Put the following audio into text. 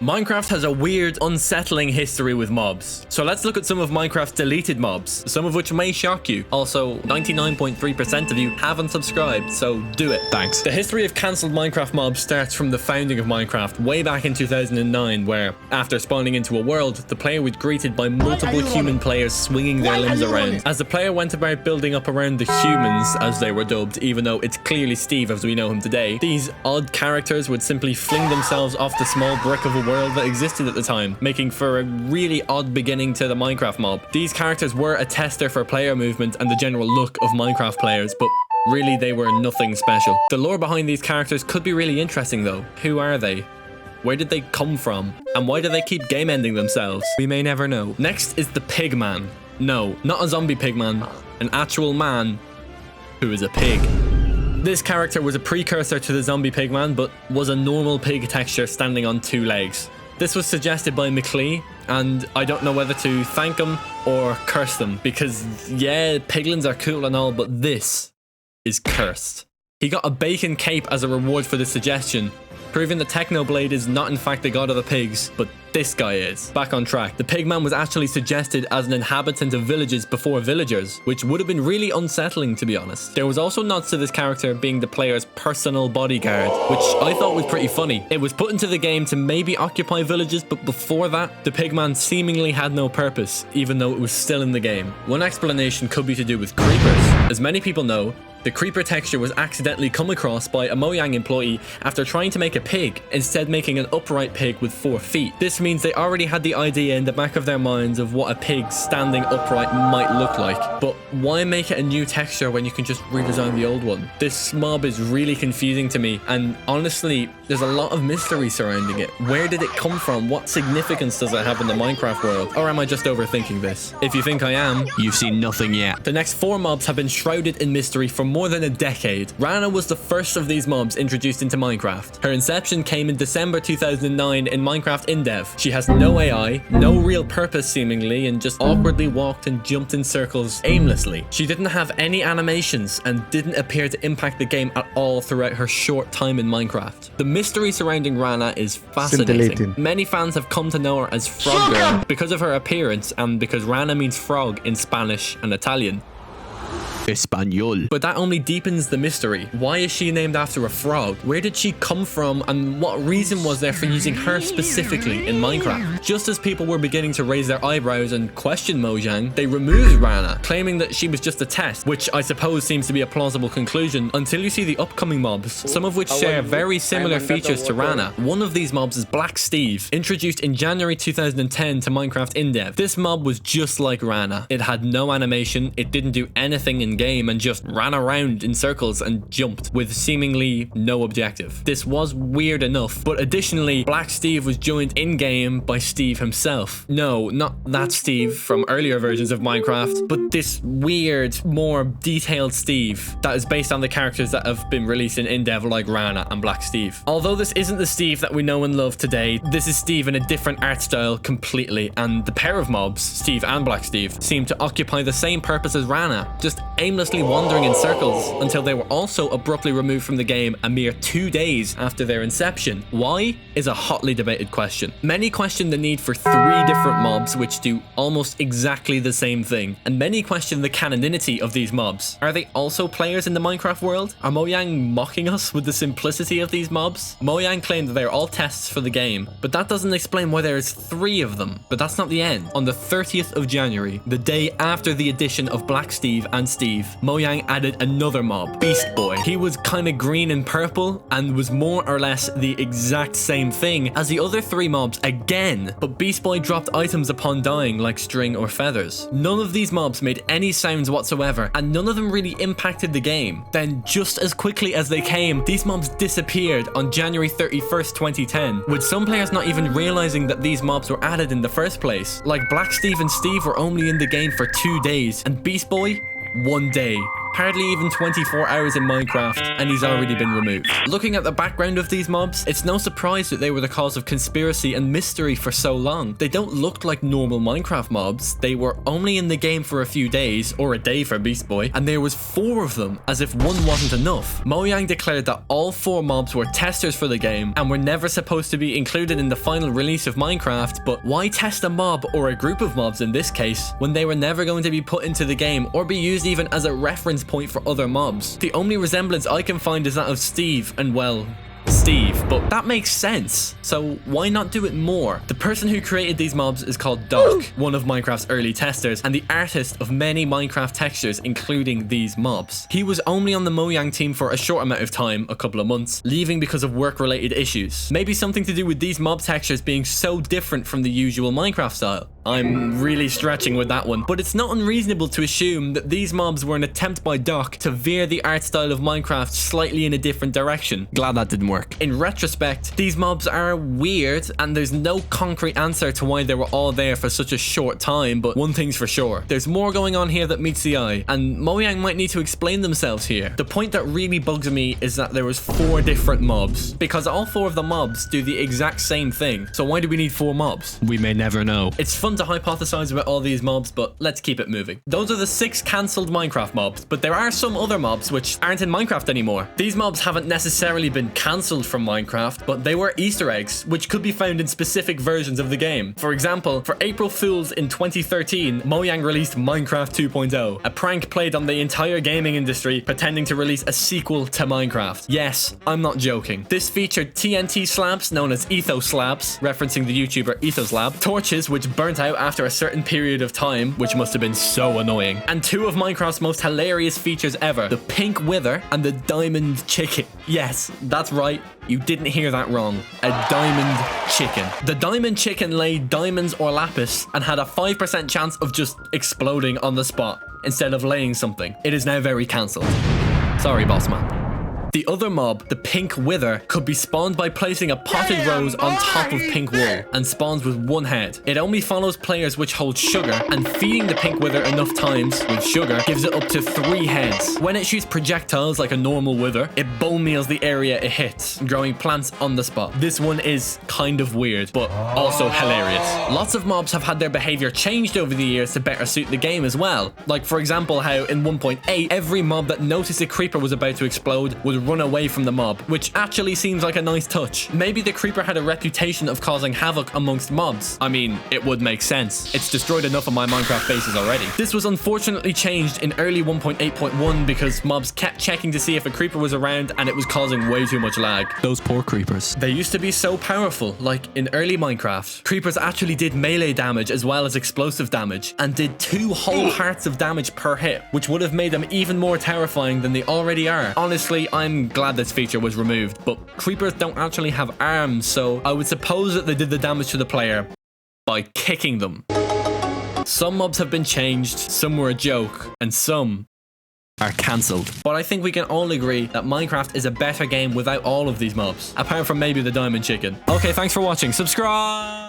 Minecraft has a weird, unsettling history with mobs. So let's look at some of Minecraft's deleted mobs, some of which may shock you. Also, 99.3% of you haven't subscribed, so do it. Thanks. The history of cancelled Minecraft mobs starts from the founding of Minecraft way back in 2009, where, after spawning into a world, the player was greeted by multiple human players swinging their limbs around. As the player went about building up around the humans, as they were dubbed, even though it's clearly Steve as we know him today, these odd characters would simply fling themselves off the small brick of a world that existed at the time, making for a really odd beginning to the Minecraft mob. These characters were a tester for player movement and the general look of Minecraft players, but really they were nothing special. The lore behind these characters could be really interesting though. Who are they? Where did they come from? And why do they keep game ending themselves? We may never know. Next is the Pigman. No, not a zombie pigman, an actual man who is a pig. This character was a precursor to the zombie pigman, but was a normal pig texture standing on two legs. This was suggested by McLean, and I don't know whether to thank him or curse them, because yeah, piglins are cool and all, but this is cursed. He got a bacon cape as a reward for this suggestion, proving that Technoblade is not in fact the god of the pigs, but this guy is. Back on track. The Pigman was actually suggested as an inhabitant of villages before villagers, which would have been really unsettling to be honest. There was also nods to this character being the player's personal bodyguard, which I thought was pretty funny. It was put into the game to maybe occupy villages, but before that, the Pigman seemingly had no purpose, even though it was still in the game. One explanation could be to do with creepers. As many people know, the creeper texture was accidentally come across by a Mojang employee after trying to make a pig, instead making an upright pig with 4 feet. This means they already had the idea in the back of their minds of what a pig standing upright might look like. But why make it a new texture when you can just redesign the old one? This mob is really confusing to me, and honestly, there's a lot of mystery surrounding it. Where did it come from? What significance does it have in the Minecraft world? Or am I just overthinking this? If you think I am, you've seen nothing yet. The next 4 mobs have been shrouded in mystery for more than a decade. Rana was the first of these mobs introduced into Minecraft. Her inception came in December 2009 in Minecraft InDev. She has no AI, no real purpose seemingly, and just awkwardly walked and jumped in circles aimlessly. She didn't have any animations and didn't appear to impact the game at all throughout her short time in Minecraft. The mystery surrounding Rana is fascinating. Many fans have come to know her as Frog Girl because of her appearance and because Rana means frog in Spanish and Italian. Espanol. But that only deepens the mystery. Why is she named after a frog? Where did she come from, and what reason was there for using her specifically in Minecraft? Just as people were beginning to raise their eyebrows and question Mojang, they removed Rana, claiming that she was just a test, which I suppose seems to be a plausible conclusion until you see the upcoming mobs, some of which share very similar features to Rana. One of these mobs is Black Steve, introduced in January 2010 to Minecraft InDev. This mob was just like Rana. It had no animation, it didn't do anything in game and just ran around in circles and jumped with seemingly no objective. This was weird enough, but additionally, Black Steve was joined in-game by Steve himself. No, not that Steve from earlier versions of Minecraft, but this weird, more detailed Steve that is based on the characters that have been released in InDev like Rana and Black Steve. Although this isn't the Steve that we know and love today, this is Steve in a different art style completely, and the pair of mobs, Steve and Black Steve, seem to occupy the same purpose as Rana, just aimlessly wandering in circles until they were also abruptly removed from the game a mere 2 days after their inception. Why is a hotly debated question. Many question the need for 3 different mobs which do almost exactly the same thing, and many question the canonicity of these mobs. Are they also players in the Minecraft world? Are Mojang mocking us with the simplicity of these mobs? Mojang claimed that they're all tests for the game, but that doesn't explain why there's 3 of them. But that's not the end. On the 30th of January, the day after the addition of Black Steve and Steve, Mojang added another mob, Beast Boy. He was kinda green and purple and was more or less the exact same thing as the other 3 mobs again, but Beast Boy dropped items upon dying like string or feathers. None of these mobs made any sounds whatsoever, and none of them really impacted the game. Then just as quickly as they came, these mobs disappeared on January 31st, 2010, with some players not even realizing that these mobs were added in the first place. Like Black Steve and Steve were only in the game for 2 days, and Beast Boy 1 day. Hardly even 24 hours in Minecraft, and he's already been removed. Looking at the background of these mobs, it's no surprise that they were the cause of conspiracy and mystery for so long. They don't look like normal Minecraft mobs. They were only in the game for a few days, or a day for Beast Boy, and there was 4 of them, as if one wasn't enough. Mojang declared that all 4 mobs were testers for the game, and were never supposed to be included in the final release of Minecraft, but why test a mob, or a group of mobs in this case, when they were never going to be put into the game, or be used even as a reference point for other mobs? The only resemblance I can find is that of Steve, and well, Steve, but that makes sense. So why not do it more? The person who created these mobs is called Doc, one of Minecraft's early testers, and the artist of many Minecraft textures, including these mobs. He was only on the Mojang team for a short amount of time, a couple of months, leaving because of work-related issues. Maybe something to do with these mob textures being so different from the usual Minecraft style. I'm really stretching with that one, but it's not unreasonable to assume that these mobs were an attempt by Doc to veer the art style of Minecraft slightly in a different direction. Glad that didn't work. In retrospect, these mobs are weird, and there's no concrete answer to why they were all there for such a short time, but one thing's for sure, there's more going on here that meets the eye, and Mojang might need to explain themselves here. The point that really bugs me is that there was 4 different mobs, because all 4 of the mobs do the exact same thing, so why do we need 4 mobs? We may never know. It's fun to hypothesize about all these mobs, but let's keep it moving. Those are the 6 cancelled Minecraft mobs, but there are some other mobs which aren't in Minecraft anymore. These mobs haven't necessarily been cancelled from Minecraft, but they were Easter eggs, which could be found in specific versions of the game. For example, for April Fools in 2013, Mojang released Minecraft 2.0, a prank played on the entire gaming industry, pretending to release a sequel to Minecraft. Yes, I'm not joking. This featured TNT slabs, known as Ethos slabs, referencing the YouTuber Ethoslab, torches which burnt out after a certain period of time, which must have been so annoying, and 2 of Minecraft's most hilarious features ever, the pink wither and the diamond chicken. Yes, that's right. You didn't hear that wrong. A diamond chicken. The diamond chicken laid diamonds or lapis and had a 5% chance of just exploding on the spot instead of laying something. It is now very cancelled. Sorry, boss man. The other mob, the pink wither, could be spawned by placing a potted rose on top of pink wool and spawns with 1 head. It only follows players which hold sugar, and feeding the pink wither enough times with sugar gives it up to 3 heads. When it shoots projectiles like a normal wither, it bone meals the area it hits, growing plants on the spot. This one is kind of weird, but also hilarious. Lots of mobs have had their behavior changed over the years to better suit the game as well. Like for example how in 1.8, every mob that noticed a creeper was about to explode would run away from the mob, which actually seems like a nice touch. Maybe the creeper had a reputation of causing havoc amongst mobs. I mean, it would make sense. It's destroyed enough of my Minecraft bases already. This was unfortunately changed in early 1.8.1 because mobs kept checking to see if a creeper was around, and it was causing way too much lag. Those poor creepers. They used to be so powerful. Like in early Minecraft, creepers actually did melee damage as well as explosive damage, and did 2 whole hearts of damage per hit, which would have made them even more terrifying than they already are. Honestly, I'm glad this feature was removed, but creepers don't actually have arms, so I would suppose that they did the damage to the player by kicking them. Some mobs have been changed, some were a joke, and some are cancelled. But I think we can all agree that Minecraft is a better game without all of these mobs, apart from maybe the diamond chicken. Okay, thanks for watching. Subscribe!